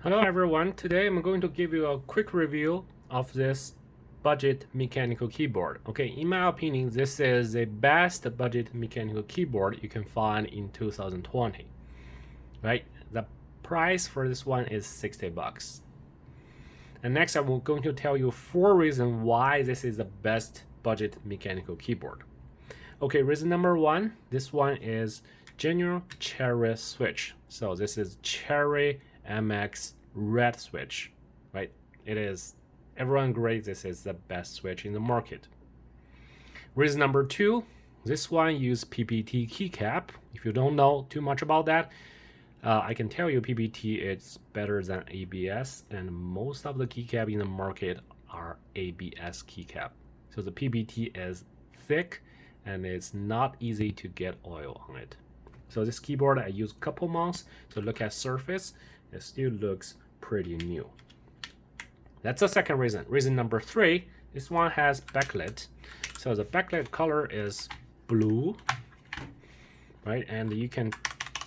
Hello everyone, today I'm going to give you a quick review of this budget mechanical keyboard. Okay, in my opinion, this is the best budget mechanical keyboard you can find in 2020. Right? The price for this one is $60. And next I'm going to tell you 4 reasons why this is the best budget mechanical keyboard. Okay, reason number 1, this one is genuine cherry switch. So this is cherry MX red switch, right? It is, everyone agrees this is the best switch in the market. Reason number 2, this one use PBT keycap. If you don't know too much about that, I can tell you PBT is better than ABS, and most of the keycap in the market are ABS keycap. So the PBT is thick and it's not easy to get oil on it. So this keyboard I used a couple months to look at surface. It still looks pretty new. That's the second reason. Reason number 3, this one has backlight. So the backlight color is blue, right? And you can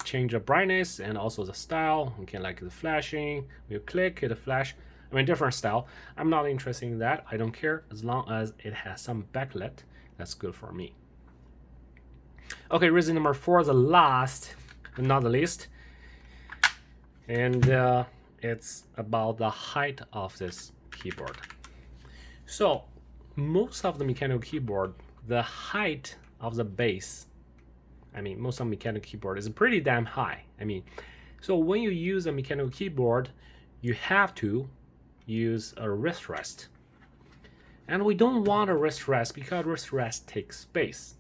change the brightness and also the style. You can like the flashing. You click, it flash. I mean, different style. I'm not interested in that. I don't care as long as it has some backlight. That's good for me. Okay, reason number 4, the last but not the least, and it's about the height of this keyboard. So most of the mechanical keyboard, the height of the base, most of the mechanical keyboard is pretty damn high. So when you use a mechanical keyboard, you have to use a wrist rest. And we don't want a wrist rest because wrist rest takes space.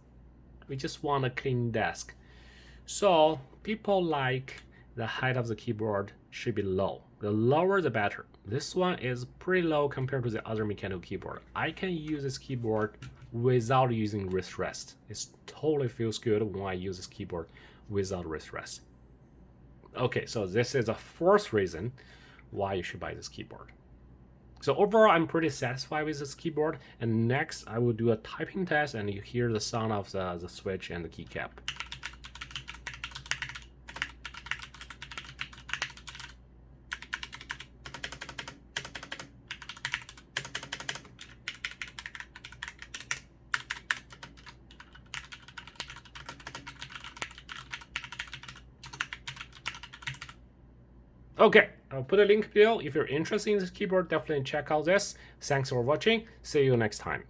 We just want a clean desk. So people like the height of the keyboard should be low. The lower the better. This one is pretty low compared to the other mechanical keyboard. I can use this keyboard without using wrist rest. It totally feels good when I use this keyboard without wrist rest. Okay, so this is a 4th reason why you should buy this keyboard. So overall, I'm pretty satisfied with this keyboard. And next, I will do a typing test, and you hear the sound of the switch and the keycap. Okay, I'll put a link below. If you're interested in this keyboard, definitely check out this. Thanks for watching. See you next time.